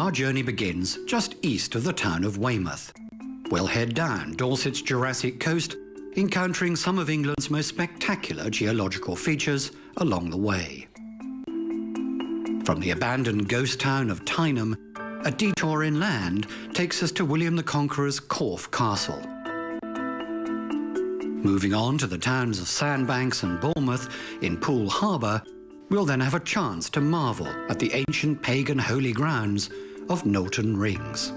Our journey begins just east of the town of Weymouth. We'll head down Dorset's Jurassic coast, encountering some of England's most spectacular geological features along the way. From the abandoned ghost town of Tyneham, a detour inland takes us to William the Conqueror's Corfe Castle. Moving on to the towns of Sandbanks and Bournemouth in Poole Harbour, we'll then have a chance to marvel at the ancient pagan holy grounds of Knowlton Rings.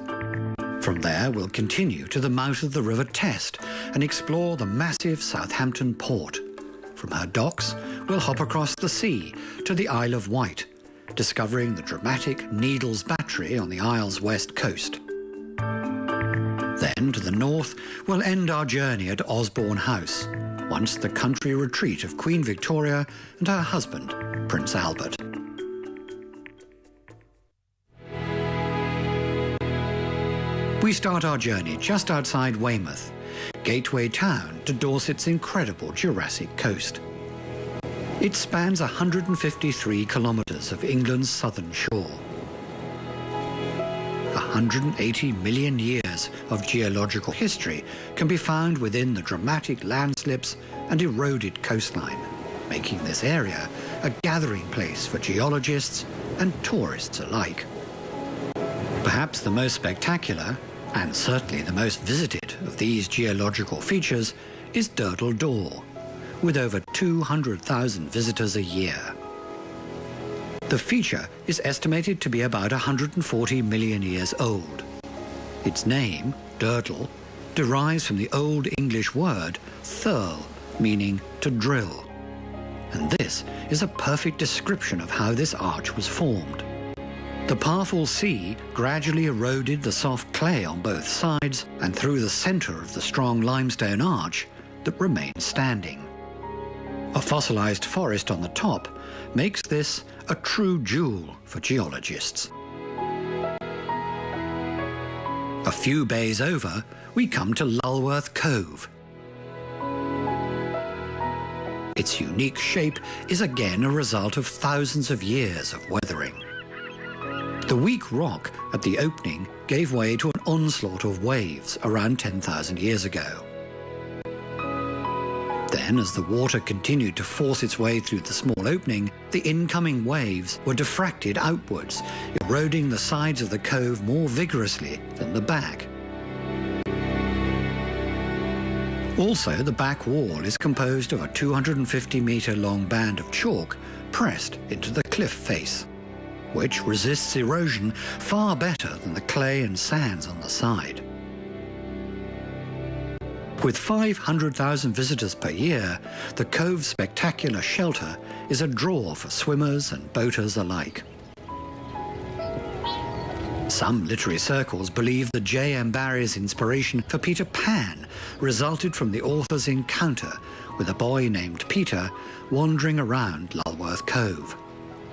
From there, we'll continue to the mouth of the River Test and explore the massive Southampton port. From her docks, we'll hop across the sea to the Isle of Wight, discovering the dramatic Needles Battery on the Isle's west coast. Then, to the north, we'll end our journey at Osborne House, once the country retreat of Queen Victoria and her husband, Prince Albert. We start our journey just outside Weymouth, gateway town to Dorset's incredible Jurassic coast. It spans 153 kilometres of England's southern shore. 180 million years of geological history can be found within the dramatic landslips and eroded coastline, making this area a gathering place for geologists and tourists alike. Perhaps the most spectacular, and certainly the most visited of these geological features, is Durdle Door, with over 200,000 visitors a year. The feature is estimated to be about 140 million years old. Its name, Durdle, derives from the Old English word thurl, meaning to drill. And this is a perfect description of how this arch was formed. The powerful sea gradually eroded the soft clay on both sides and through the centre of the strong limestone arch that remains standing. A fossilized forest on the top makes this a true jewel for geologists. A few bays over, we come to Lulworth Cove. Its unique shape is again a result of thousands of years of weathering. The weak rock at the opening gave way to an onslaught of waves around 10,000 years ago. Then, as the water continued to force its way through the small opening, the incoming waves were diffracted outwards, eroding the sides of the cove more vigorously than the back. Also, the back wall is composed of a 250-metre-long band of chalk pressed into the cliff face, which resists erosion far better than the clay and sands on the side. With 500,000 visitors per year, the cove's spectacular shelter is a draw for swimmers and boaters alike. Some literary circles believe that J.M. Barrie's inspiration for Peter Pan resulted from the author's encounter with a boy named Peter wandering around Lulworth Cove.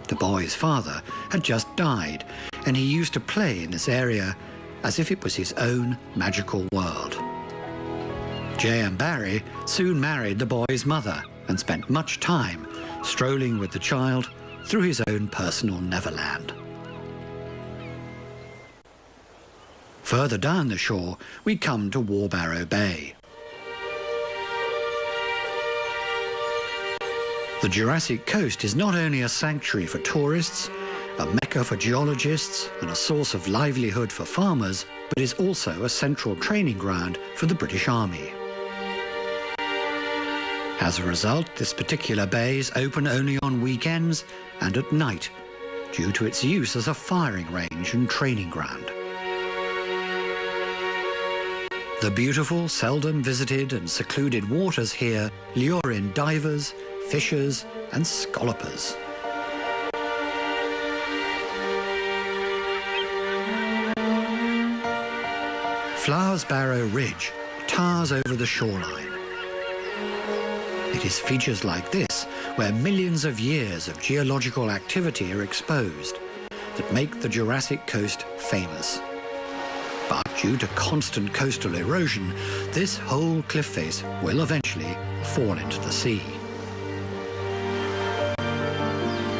The boy's father had just died, and he used to play in this area as if it was his own magical world. J.M. Barrie soon married the boy's mother and spent much time strolling with the child through his own personal Neverland. Further down the shore, we come to Warbarrow Bay. The Jurassic coast is not only a sanctuary for tourists, a mecca for geologists, and a source of livelihood for farmers, but is also a central training ground for the British Army. As a result, this particular bay is open only on weekends and at night, due to its use as a firing range and training ground. The beautiful, seldom visited and secluded waters here lure in divers, fishers and scallopers. Flowers Barrow Ridge towers over the shoreline. It is features like this where millions of years of geological activity are exposed that make the Jurassic coast famous. But due to constant coastal erosion, this whole cliff face will eventually fall into the sea.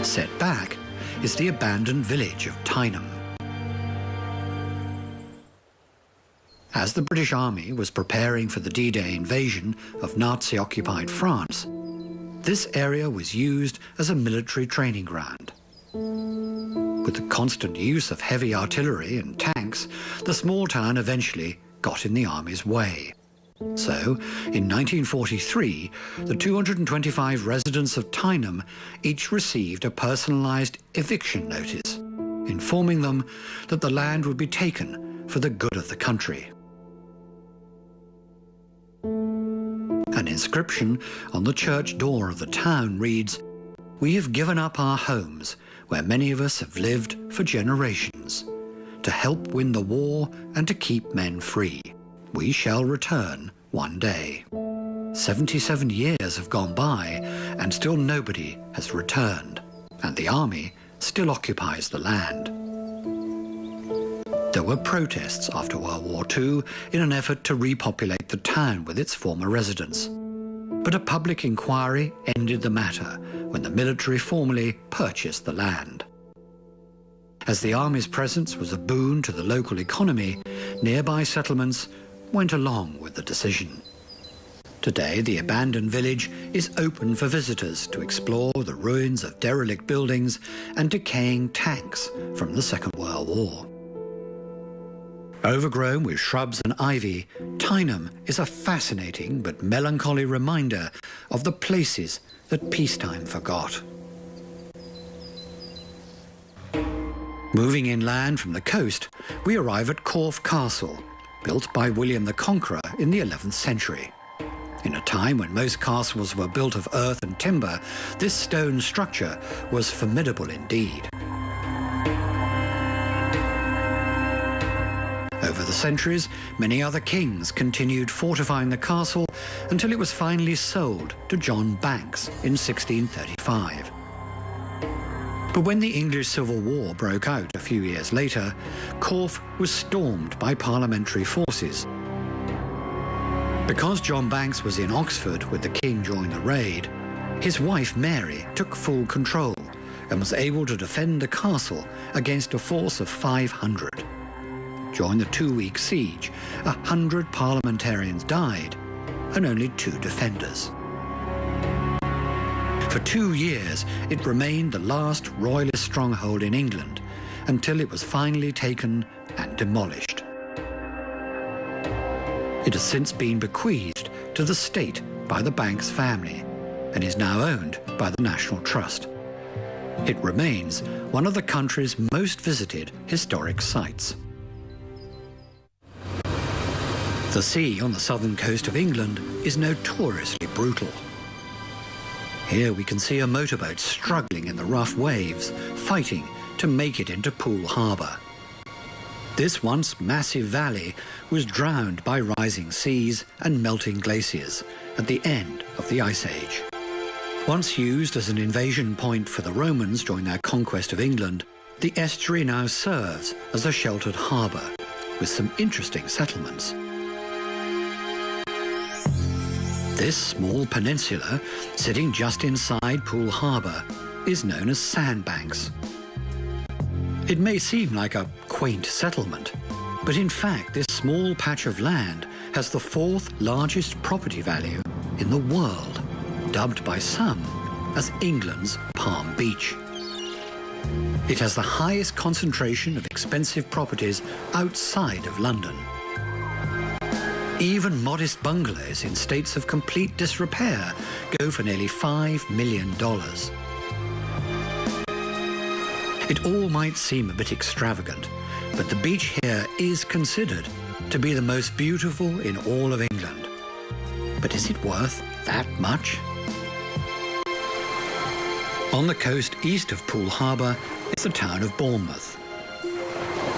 Set back is the abandoned village of Tyneham. As the British Army was preparing for the D-Day invasion of Nazi-occupied France, this area was used as a military training ground. With the constant use of heavy artillery and tanks, the small town eventually got in the army's way. So, in 1943, the 225 residents of Tyneham each received a personalised eviction notice, informing them that the land would be taken for the good of the country. An inscription on the church door of the town reads, "We have given up our homes, where many of us have lived for generations, to help win the war and to keep men free. We shall return one day." 77 years have gone by and still nobody has returned, and the army still occupies the land. There were protests after World War II in an effort to repopulate the town with its former residents. But a public inquiry ended the matter when the military formally purchased the land. As the army's presence was a boon to the local economy, nearby settlements went along with the decision. Today, the abandoned village is open for visitors to explore the ruins of derelict buildings and decaying tanks from the Second World War. Overgrown with shrubs and ivy, Tyneham is a fascinating but melancholy reminder of the places that peacetime forgot. Moving inland from the coast, we arrive at Corfe Castle, built by William the Conqueror in the 11th century. In a time when most castles were built of earth and timber, this stone structure was formidable indeed. Over the centuries, many other kings continued fortifying the castle until it was finally sold to John Banks in 1635. But when the English Civil War broke out a few years later, Corfe was stormed by parliamentary forces. Because John Banks was in Oxford with the king during the raid, his wife Mary took full control and was able to defend the castle against a force of 500. During the 2-week siege, 100 parliamentarians died and only 2 defenders. For 2 years, it remained the last royalist stronghold in England until it was finally taken and demolished. It has since been bequeathed to the state by the Banks family and is now owned by the National Trust. It remains one of the country's most visited historic sites. The sea on the southern coast of England is notoriously brutal. Here we can see a motorboat struggling in the rough waves, fighting to make it into Poole Harbour. This once massive valley was drowned by rising seas and melting glaciers at the end of the Ice Age. Once used as an invasion point for the Romans during their conquest of England, the estuary now serves as a sheltered harbour with some interesting settlements. This small peninsula, sitting just inside Poole Harbour, is known as Sandbanks. It may seem like a quaint settlement, but in fact this small patch of land has the 4th largest property value in the world, dubbed by some as England's Palm Beach. It has the highest concentration of expensive properties outside of London. Even modest bungalows in states of complete disrepair go for nearly $5 million. It all might seem a bit extravagant, but the beach here is considered to be the most beautiful in all of England. But is it worth that much? On the coast east of Poole Harbour is the town of Bournemouth.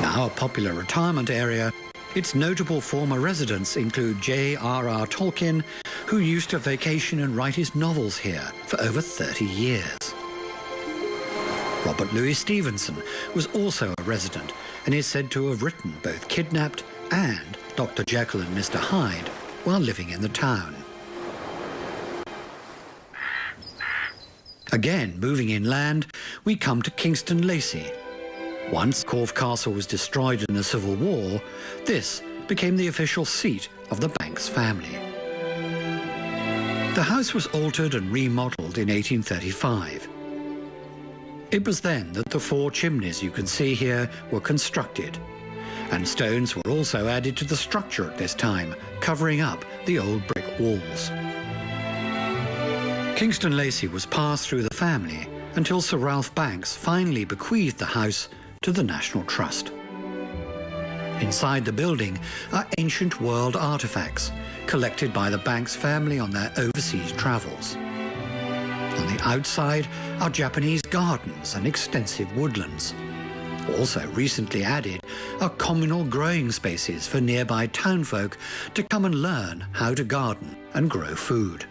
Now a popular retirement area, its notable former residents include J.R.R. Tolkien, who used to vacation and write his novels here for over 30 years. Robert Louis Stevenson was also a resident and is said to have written both Kidnapped and Dr. Jekyll and Mr. Hyde while living in the town. Again, moving inland, we come to Kingston Lacy. Once Corfe Castle was destroyed in the Civil War, this became the official seat of the Banks family. The house was altered and remodeled in 1835. It was then that the 4 chimneys you can see here were constructed, and stones were also added to the structure at this time, covering up the old brick walls. Kingston Lacy was passed through the family until Sir Ralph Banks finally bequeathed the house to the National Trust. Inside the building are ancient world artefacts collected by the Banks family on their overseas travels. On the outside are Japanese gardens and extensive woodlands. Also recently added are communal growing spaces for nearby townfolk to come and learn how to garden and grow food.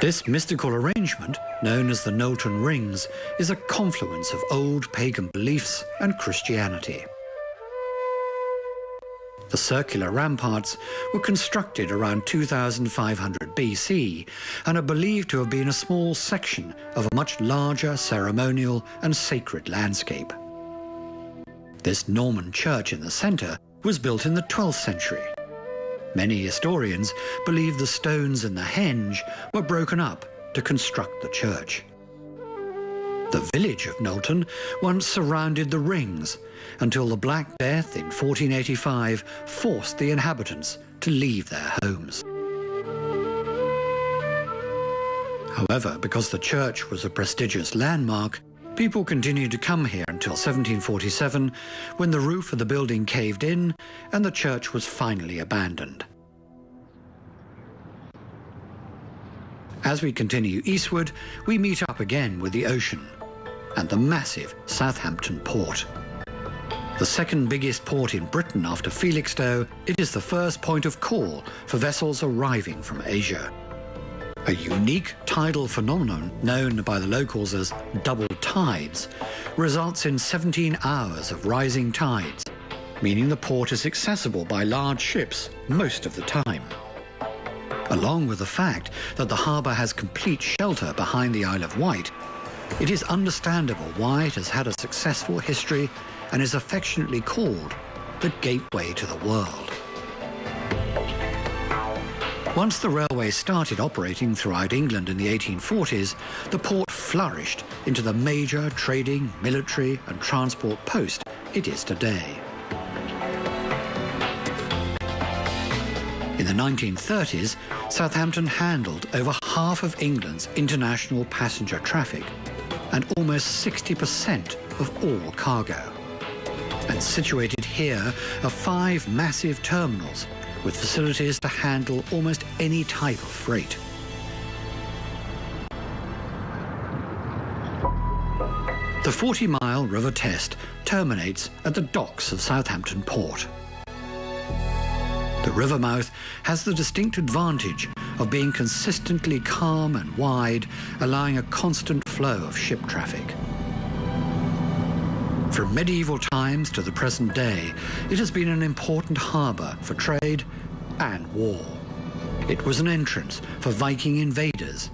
This mystical arrangement, known as the Knowlton Rings, is a confluence of old pagan beliefs and Christianity. The circular ramparts were constructed around 2500 BC and are believed to have been a small section of a much larger ceremonial and sacred landscape. This Norman church in the centre was built in the 12th century. Many historians believe the stones in the henge were broken up to construct the church. The village of Knowlton once surrounded the rings until the Black Death in 1485 forced the inhabitants to leave their homes. However, because the church was a prestigious landmark, people continued to come here until 1747, when the roof of the building caved in and the church was finally abandoned. As we continue eastward, we meet up again with the ocean and the massive Southampton port. The second biggest port in Britain after Felixstowe, it is the first point of call for vessels arriving from Asia. A unique tidal phenomenon known by the locals as double tides results in 17 hours of rising tides, meaning the port is accessible by large ships most of the time. Along with the fact that the harbour has complete shelter behind the Isle of Wight, it is understandable why it has had a successful history and is affectionately called the gateway to the world. Once the railway started operating throughout England in the 1840s, the port flourished into the major trading, military and transport post it is today. In the 1930s, Southampton handled over half of England's international passenger traffic and almost 60% of all cargo. And situated here are 5 massive terminals with facilities to handle almost any type of freight. The 40-mile River Test terminates at the docks of Southampton Port. The river mouth has the distinct advantage of being consistently calm and wide, allowing a constant flow of ship traffic. From medieval times to the present day, it has been an important harbour for trade and war. It was an entrance for Viking invaders,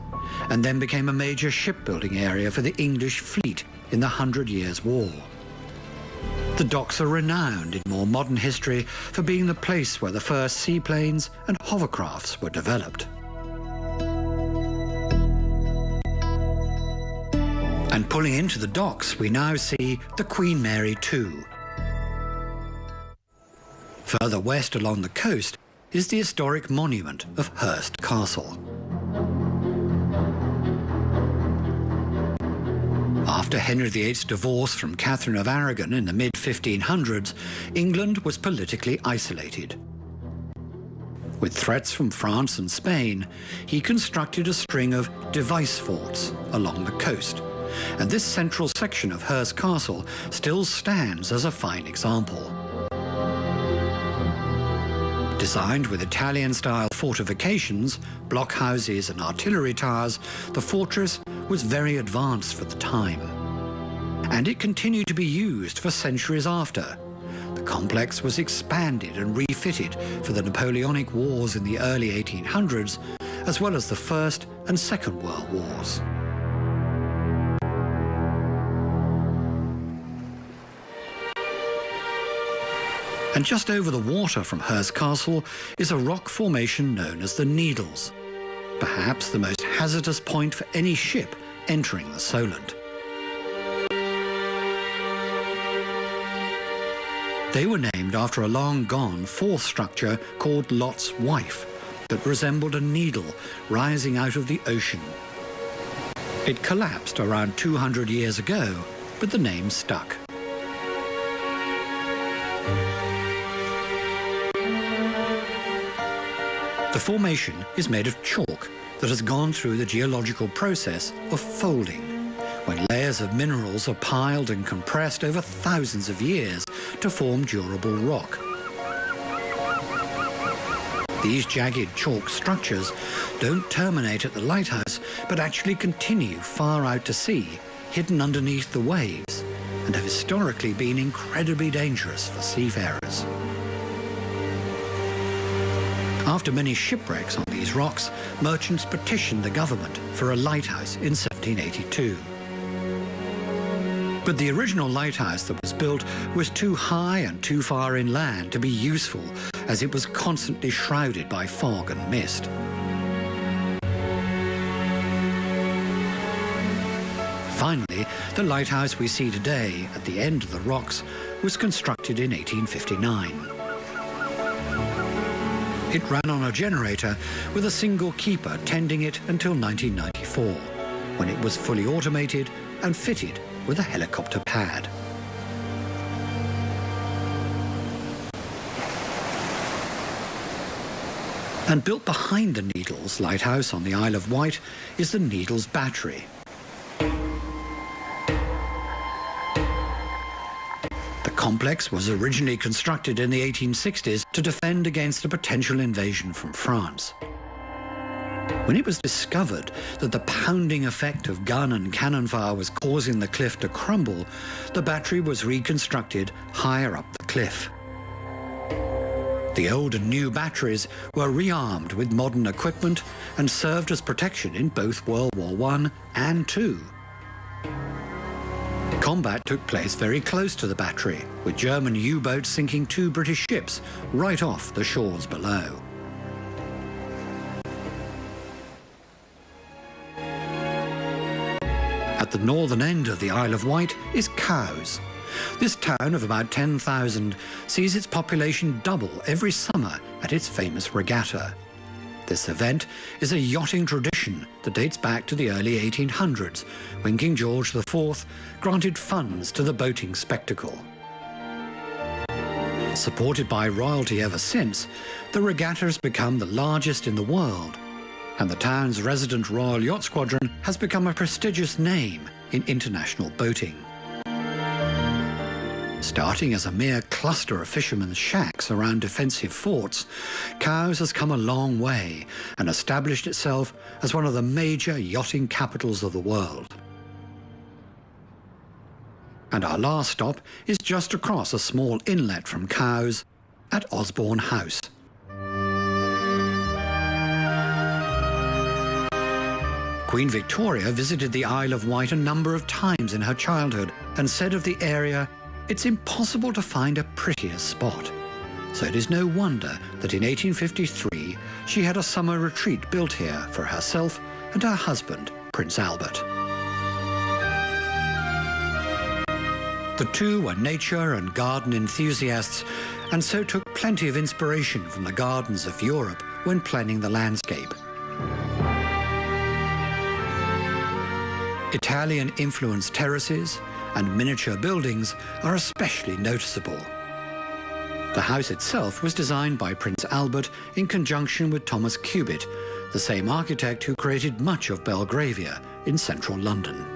and then became a major shipbuilding area for the English fleet in the 100 Years' War. The docks are renowned in more modern history for being the place where the first seaplanes and hovercrafts were developed. And pulling into the docks, we now see the Queen Mary 2. Further west along the coast is the historic monument of Hurst Castle. After Henry VIII's divorce from Catherine of Aragon in the mid-1500s, England was politically isolated. With threats from France and Spain, he constructed a string of device forts along the coast, and this central section of Hurst Castle still stands as a fine example. Designed with Italian-style fortifications, blockhouses and artillery towers, the fortress was very advanced for the time. And it continued to be used for centuries after. The complex was expanded and refitted for the Napoleonic Wars in the early 1800s, as well as the First and Second World Wars. And just over the water from Hurst Castle is a rock formation known as the Needles, perhaps the most hazardous point for any ship entering the Solent. They were named after a long-gone fourth structure called Lot's Wife that resembled a needle rising out of the ocean. It collapsed around 200 years ago, but the name stuck. The formation is made of chalk that has gone through the geological process of folding, when layers of minerals are piled and compressed over thousands of years to form durable rock. These jagged chalk structures don't terminate at the lighthouse, but actually continue far out to sea, hidden underneath the waves, and have historically been incredibly dangerous for seafarers. After many shipwrecks on these rocks, merchants petitioned the government for a lighthouse in 1782. But the original lighthouse that was built was too high and too far inland to be useful, as it was constantly shrouded by fog and mist. Finally, the lighthouse we see today at the end of the rocks was constructed in 1859. It ran on a generator with a single keeper tending it until 1994, when it was fully automated and fitted with a helicopter pad. And built behind the Needles lighthouse on the Isle of Wight is the Needles Battery. The complex was originally constructed in the 1860s to defend against a potential invasion from France. When it was discovered that the pounding effect of gun and cannon fire was causing the cliff to crumble, the battery was reconstructed higher up the cliff. The old and new batteries were rearmed with modern equipment and served as protection in both World War I and II. Combat took place very close to the battery, with German U-boats sinking 2 British ships right off the shores below. At the northern end of the Isle of Wight is Cowes. This town of about 10,000 sees its population double every summer at its famous regatta. This event is a yachting tradition that dates back to the early 1800s, when King George IV granted funds to the boating spectacle. Supported by royalty ever since, the regatta has become the largest in the world, and the town's resident Royal Yacht Squadron has become a prestigious name in international boating. Starting as a mere cluster of fishermen's shacks around defensive forts, Cowes has come a long way and established itself as one of the major yachting capitals of the world. And our last stop is just across a small inlet from Cowes at Osborne House. Queen Victoria visited the Isle of Wight a number of times in her childhood and said of the area, "It's impossible to find a prettier spot." So it is no wonder that in 1853 she had a summer retreat built here for herself and her husband, Prince Albert. The two were nature and garden enthusiasts, and so took plenty of inspiration from the gardens of Europe when planning the landscape. Italian-influenced terraces and miniature buildings are especially noticeable. The house itself was designed by Prince Albert in conjunction with Thomas Cubitt, the same architect who created much of Belgravia in central London.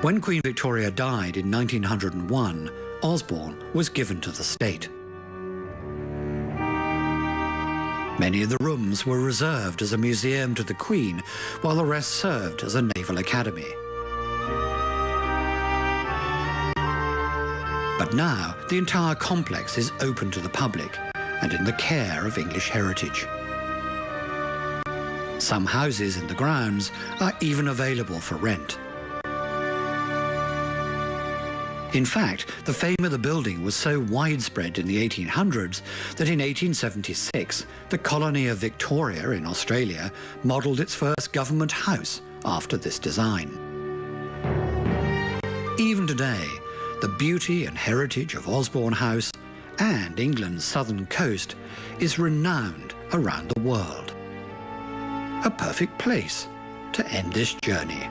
When Queen Victoria died in 1901, Osborne was given to the state. Many of the rooms were reserved as a museum to the Queen, while the rest served as a naval academy. But now, the entire complex is open to the public and in the care of English Heritage. Some houses in the grounds are even available for rent. In fact, the fame of the building was so widespread in the 1800s that in 1876, the colony of Victoria in Australia modelled its first government house after this design. Even today, the beauty and heritage of Osborne House and England's southern coast is renowned around the world. A perfect place to end this journey.